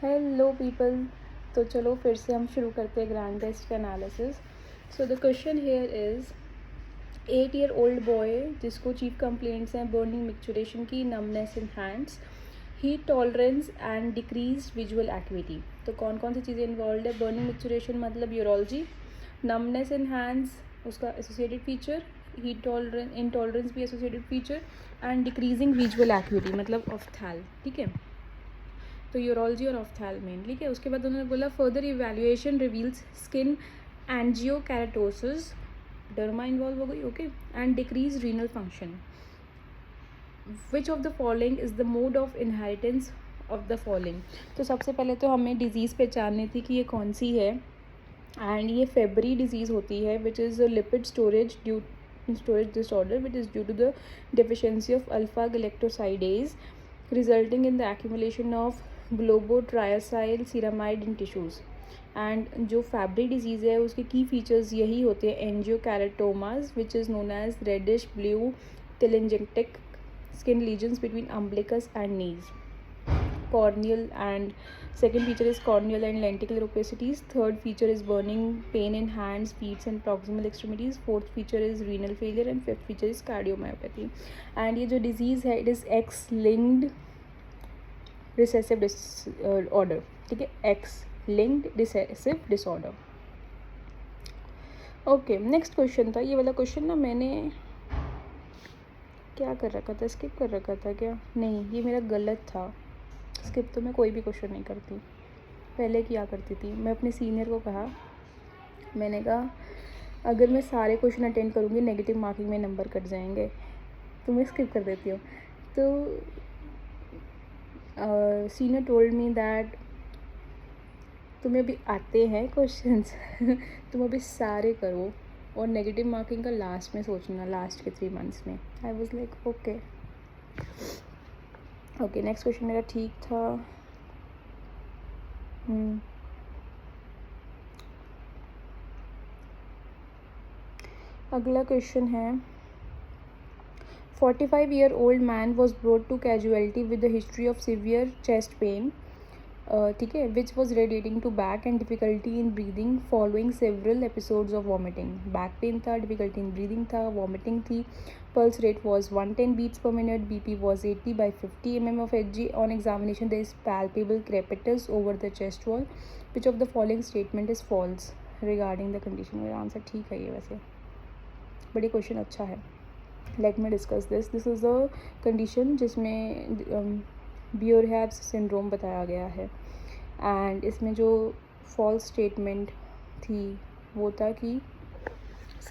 Hello people. तो चलो फिर से हम शुरू करते हैं ग्रैंड टेस्ट का analysis. So the question here is 8 year old boy जिसको चीफ कंप्लेंट्स हैं बर्निंग मिक्चुरेशन की, numbness in hands, heat tolerance and decrease visual activity. तो कौन कौन सी चीज़ें इन्वॉल्व है? बर्निंग मिक्चुरेशन मतलब यूरोलॉजी, नमनेस इन हैंड्स उसका associated feature, heat tolerance intolerance भी associated feature, and decreasing visual activity मतलब ऑफ्थैल। ठीक है, तो यूरोलॉजी और ऑफ्थैल मेनली। ठीक है, उसके बाद उन्होंने बोला further evaluation reveals skin angiokeratosis, derma involve हो गई, okay, and decrease renal function. Which of the following is the mode of inheritance of the following. तो सबसे पहले तो हमें डिजीज़ पहचाननी थी कि ये कौन सी है, एंड ये फेबरी डिजीज़ होती है which is lipid storage disorder which is due to the deficiency of alpha galactosidase resulting in the accumulation of globotriacyl ceramide in tissues। And जो फैब्री डिजीज़ है उसके की फीचर्स यही होते हैं, angiokeratomas which is known as reddish blue telangiectatic skin lesions between umbilicus and knees, corneal and second feature is corneal and lenticular opacities, third feature is burning pain in hands, feet and proximal extremities, fourth feature is renal failure and fifth feature is cardiomyopathy। and ये जो disease है it is X linked recessive disorder। ठीक है, X linked recessive disorder। Okay, next question था, ये वाला question ना मैंने क्या कर रखा था, स्किप कर रखा था क्या? नहीं, ये मेरा गलत था। स्किप तो मैं कोई भी क्वेश्चन नहीं करती, पहले किया करती थी। मैं अपने सीनियर को कहा, मैंने कहा अगर मैं सारे क्वेश्चन अटेंड करूँगी नेगेटिव मार्किंग में नंबर कट जाएंगे, तो मैं स्किप कर देती हूँ। तो सीनियर टोल्ड मी दैट तुम्हें अभी आते हैं क्वेश्चंस तुम अभी सारे करो और नेगेटिव मार्किंग का लास्ट में सोचना, लास्ट के 3 मंथ्स में। I was like okay okay. Next question मेरा ठीक था। अगला क्वेश्चन है 45-year-old man was brought to casualty with a history of severe chest pain, ठीक है, which was radiating to back and difficulty in breathing following several episodes of vomiting। back pain था, difficulty in breathing था, vomiting थी, pulse rate was 110 beats per minute, BP was 80/50 mm of Hg। on examination there is palpable crepitus over the chest wall। which of the following statement is false regarding the condition? मेरा answer ठीक है ये, वैसे बड़ी question अच्छा है। Let me discuss this is a condition जिसमें बियोरहेव्स syndrome बताया गया है, एंड इसमें जो फॉल्स स्टेटमेंट थी वो था कि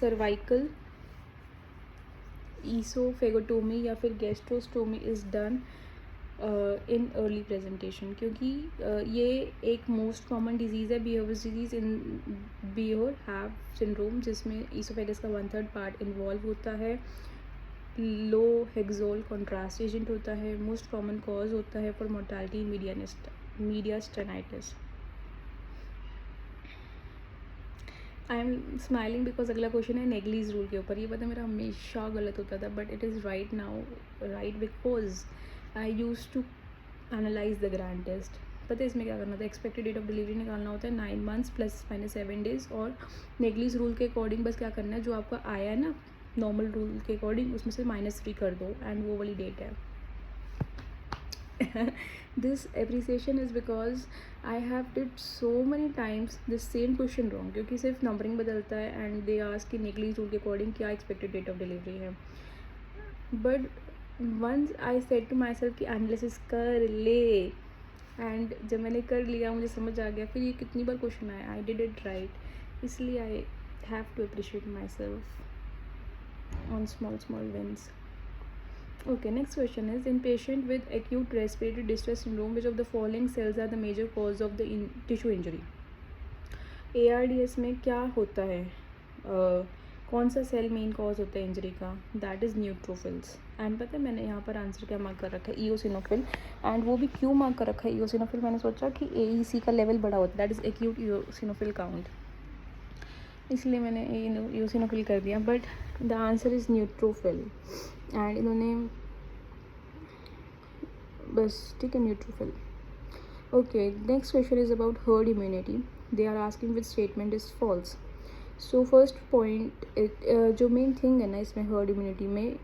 सर्वाइकल ईसोफेगोटोमी या फिर gastrostomy is done in early presentation, क्योंकि ये एक मोस्ट कॉमन डिजीज़ है, बिहेवियर्स डिजीज़ इन बियोरहेव सिंड्रोम, जिसमें ईसोफेगस का 1/3 पार्ट इन्वॉल्व होता है, लो हेक्सोल कॉन्ट्रास्ट एजेंट होता है, मोस्ट कॉमन कॉज होता है for mortality mediastinitis. I am smiling because अगला क्वेश्चन है नेगलीज रूल के ऊपर। ये पता मेरा हमेशा गलत होता था, but it is right now right because I use to analyse the grand test. पता है इसमें क्या करना था? एक्सपेक्टेड डेट ऑफ डिलीवरी निकालना होता है 9 months ±7 days, और नेगलीज रूल के अकॉर्डिंग बस क्या करना है, जो आपका आया है ना नॉर्मल रूल के अकॉर्डिंग उसमें से -3 कर दो, एंड वो वाली डेट है। This appreciation is because I have did so many times this same question wrong, क्योंकि सिर्फ नंबरिंग बदलता है एंड दे आस्क कि नेगलीज रूल के अकॉर्डिंग क्या एक्सपेक्टेड डेट ऑफ डिलीवरी है। But once I said to myself कि analysis कर ले, एंड जब मैंने कर लिया मुझे समझ आ गया, फिर ये कितनी बार क्वेश्चन आया, आई डिड इट राइट, इसलिए I have to appreciate myself on small wins। Okay, next question is in patient with acute respiratory distress syndrome which of the following cells are the major cause of the tissue injury? ARDS में क्या होता है, कौन सा cell main cause होता है injury का? That is neutrophils. And पता है मैंने यहाँ पर आंसर क्या मार्क कर रखा है? ईओसिनोफिल। एंड वो भी क्यों मार्क कर रखा है ईओसिनोफिल? मैंने सोचा कि AEC का लेवल बड़ा होता है, that is acute eosinophil count, इसलिए मैंने ईओसिनोफिल कर दिया, but the answer is neutrophil. And इन्होंने बस ठीक है neutrophil. Okay, next question is about herd immunity. They are asking which statement is false. So first point, जो मेन थिंग है ना इसमें herd immunity में,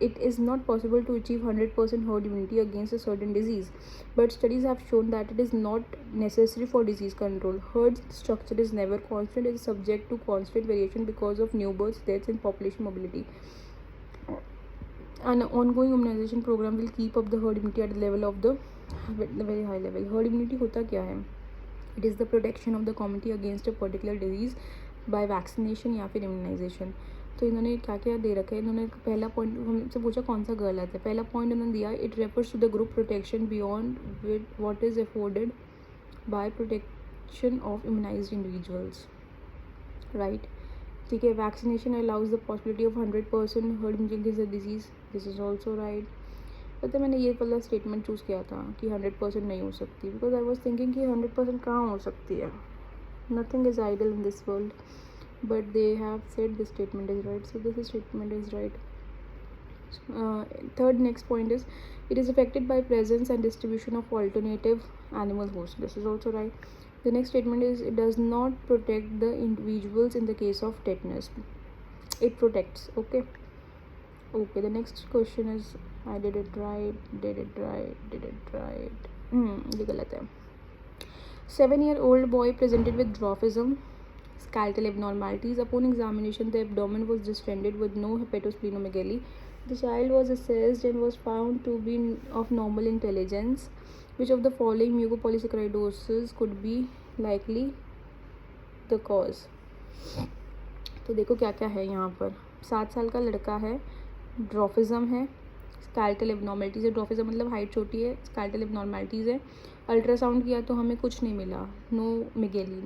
it is not possible to achieve 100% herd immunity against a certain disease, but studies have shown that it is not necessary for disease control. Herd structure is never constant, it is subject to constant variation because of new births, deaths, and population mobility. An ongoing immunization program will keep up the herd immunity at the level of the very high level. Herd immunity होता क्या है? It is the protection of the community against a particular disease by vaccination या फिर immunization. तो इन्होंने क्या क्या दे रखा है, इन्होंने पहला पॉइंट हमसे पूछा कौन सा गलत है. पहला पॉइंट इन्होंने दिया, it refers to the group protection beyond with what is afforded by protection of immunised individuals, right. ठीक है. Vaccination allows the possibility of 100% herd immunity against the disease, this is also right. पता मैंने ये वाला statement choose किया था कि 100% नहीं हो सकती, बिकॉज आई वॉज थिंकिंग कि 100% कहाँ हो सकती है. Nothing is idle in this world, but they have said this statement is right, so this statement is right. Third next point is, it is affected by presence and distribution of alternative animal hosts, this is also right. The next statement is, it does not protect the individuals in the case of tetanus, it protects. Okay, the next question is, I did it right, ये गलत है. 7-year-old boy presented with dwarfism, skeletal abnormalities. Upon examination, the abdomen was distended with no hepatosplenomegaly. The child was assessed and was found to be of normal intelligence. Which of the following mucopolysaccharidosis could be likely the cause? तो देखो क्या क्या है यहाँ पर. 7 साल का लड़का है, ड्रॉफिज्म है, स्केलेटल एबनॉर्मलिटीज़ है. ड्रॉफिज्म मतलब हाइट छोटी है, स्केलेटल एबनॉर्मलिटीज़ है. अल्ट्रासाउंड किया तो हमें कुछ नहीं मिला, नो मेगेली,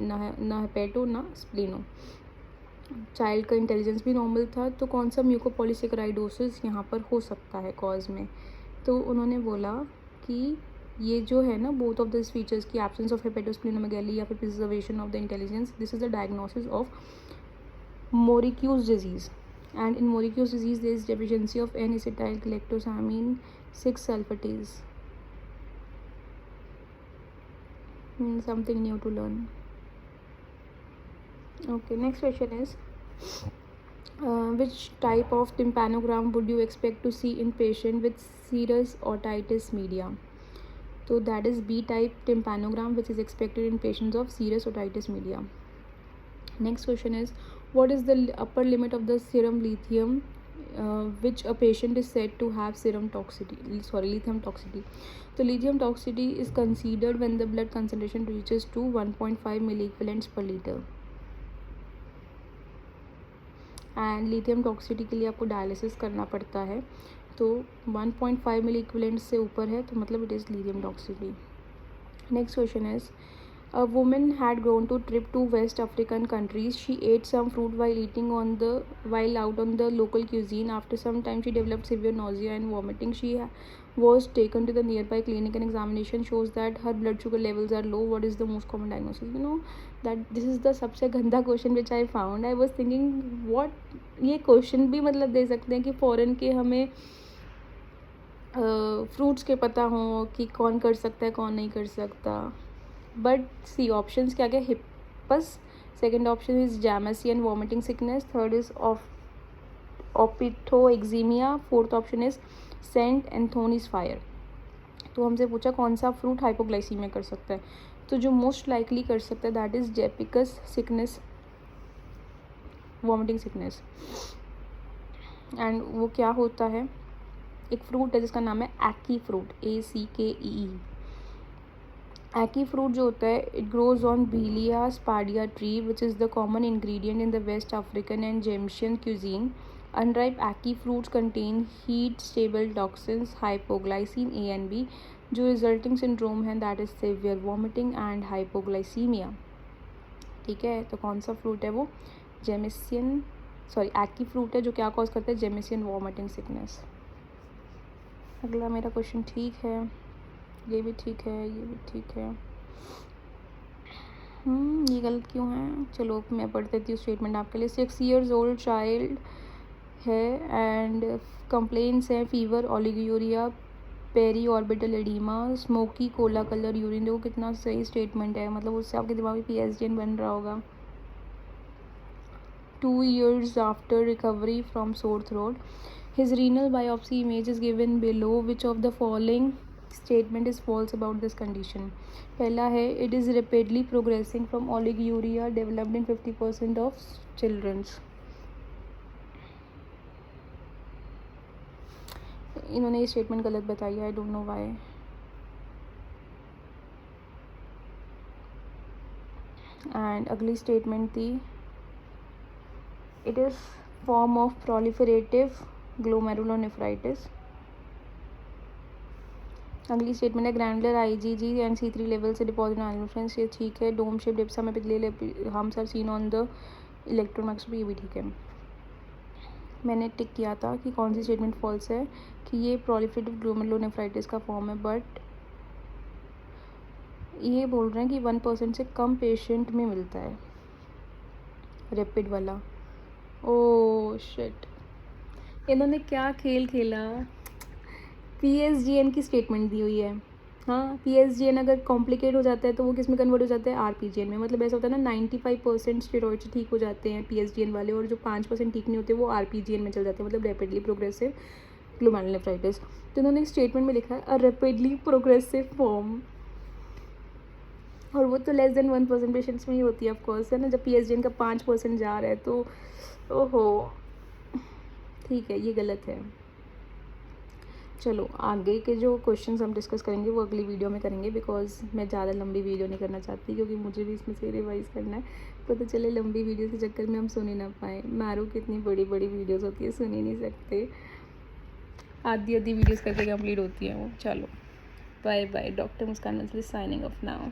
ना हेपेटो ना स्प्लीनो. चाइल्ड का इंटेलिजेंस भी नॉर्मल था. तो कौन सा म्यूकोपॉलीसेकेराइडोसिस यहाँ पर हो सकता है कॉज में? तो उन्होंने बोला कि ये जो है ना, बोथ ऑफ दिस फीचर्स की एब्सेंस ऑफ हेपेटोस्प्लीनोमेगेली या फिर preservation of the intelligence, this is the diagnosis of Morquio's disease. And in Morique's disease, there is deficiency of N-acetylgalactosamine 6 sulfatase. Something new to learn. Okay, next question is, which type of tympanogram would you expect to see in patient with serous otitis media? So that is B type tympanogram, which is expected in patients of serous otitis media. Next question is, what is the upper limit of the serum lithium which a patient is said to have lithium toxicity? So lithium toxicity is considered when the blood concentration reaches to 1.5 milliequivalents per liter. And lithium toxicity के लिए आपको dialysis करना पड़ता है. तो 1.5 milliequivalents से ऊपर है तो मतलब it is lithium toxicity. Next question is, a woman had gone to trip to West African countries. She ate some fruit while out on the local cuisine. After some time, she developed severe nausea and vomiting. She was taken to the nearby clinic, and examination shows that her blood sugar levels are low. What is the most common diagnosis? You know that this is the सबसे गंदा question which I found. I was thinking what ये question भी मतलब दे सकते हैं कि foreign के हमें फ्रूट्स के पता हो कि कौन कर सकता है कौन नहीं कर सकता. बट सी ऑप्शंस क्या क्या, hippus, second option is Jamaican and vomiting sickness, third is ऑपिथोएक्जीमिया, fourth option is Saint Anthony's fire. तो हमसे पूछा कौन सा फ्रूट हाइपोग्लाइसीमिया कर सकता है. तो जो मोस्ट लाइकली कर सकता है दैट इज जेपिकस सिकनेस, वॉमिटिंग सिकनेस. एंड वो क्या होता है, एक फ्रूट है जिसका नाम है एकी फ्रूट, ACKEE. एकी फ्रूट जो होता है, it grows on blighia sapida tree which is the common ingredient in the West African and Jamaican cuisine. Unripe ackee fruits contain heat stable toxins hypoglycin A and B. जो resulting syndrome है that is severe vomiting and hypoglycaemia. ठीक है, तो कौन सा fruit है वो, एकी फ्रूट है जो क्या कॉज करता है, जेमिसियन वॉमिटिंग सिकनेस. अगला मेरा क्वेश्चन ठीक है, ये भी ठीक है, ये भी ठीक है. ये गलत क्यों है, चलो मैं पढ़ देती हूँ स्टेटमेंट आपके लिए. 6 years old चाइल्ड है एंड कंप्लेंट्स हैं fever, oliguria, periorbital oedema, smoky cola colour urine. देखो कितना सही स्टेटमेंट है, मतलब उससे आपके दिमाग में PSGN बन रहा होगा। 2 years after recovery from sore throat, his renal biopsy image is given below. Which of the following statement is false about this condition? पहला है it is rapidly progressing from oliguria developed in 50% of children. इन्होंने ये statement गलत बताई है, I don't know why. And अगली statement थी it is form of proliferative glomerulonephritis. अगली स्टेटमेंट है granular IgG and C3 level से डिपॉजिट फ्रेंड्स, ये ठीक है। डोम शेप डिप्सा में पिघले हार्म्स are seen on the electron microscopy, ये भी ठीक है। मैंने टिक किया था कि कौन सी स्टेटमेंट फॉल्स है, कि ये प्रोलिफरेटिव ग्लोमेरुलोनेफ्राइटिस का फॉर्म है, बट ये बोल रहे हैं कि 1% से कम पेशेंट में मिलता है रैपिड वाला। ओ शिट, इन्होंने क्या खेल खेला। PSGN की स्टेटमेंट दी हुई है। हाँ, PSGN अगर कॉम्प्लिकेट हो जाता है तो वो किस में कन्वर्ट हो जाता है, RPGN में। मतलब ऐसा होता है ना 95% स्टेरॉइड से ठीक हो जाते हैं PSGN वाले, और जो 5% ठीक नहीं होते वो RPGN में चल जाते हैं, मतलब रैपिडली प्रोग्रेसिव ग्लोमेरुलोनेफ्राइटिस। तो इन्होंने स्टेटमेंट में लिखा है अ रैपिडली प्रोग्रेसिव फॉर्म, और वो तो लेस देन 1% पेशेंट्स में ही होती है ऑफकोर्स, है ना। जब PSGN का 5% जा रहा है तो ओहो, ठीक है, ये गलत है। चलो आगे के जो क्वेश्चंस हम डिस्कस करेंगे वो अगली वीडियो में करेंगे, बिकॉज मैं ज़्यादा लंबी वीडियो नहीं करना चाहती, क्योंकि मुझे भी इसमें से रिवाइज करना है। पता चले लंबी वीडियो के चक्कर में हम सुन ही ना पाएँ। मारू कितनी बड़ी बड़ी वीडियोस होती है, सुन ही नहीं सकते, आधी वीडियोस करके कंप्लीट होती हैं वो। चलो बाय बाय, डॉक्टर मुस्कान मंसली साइनिंग ऑफ नाउ।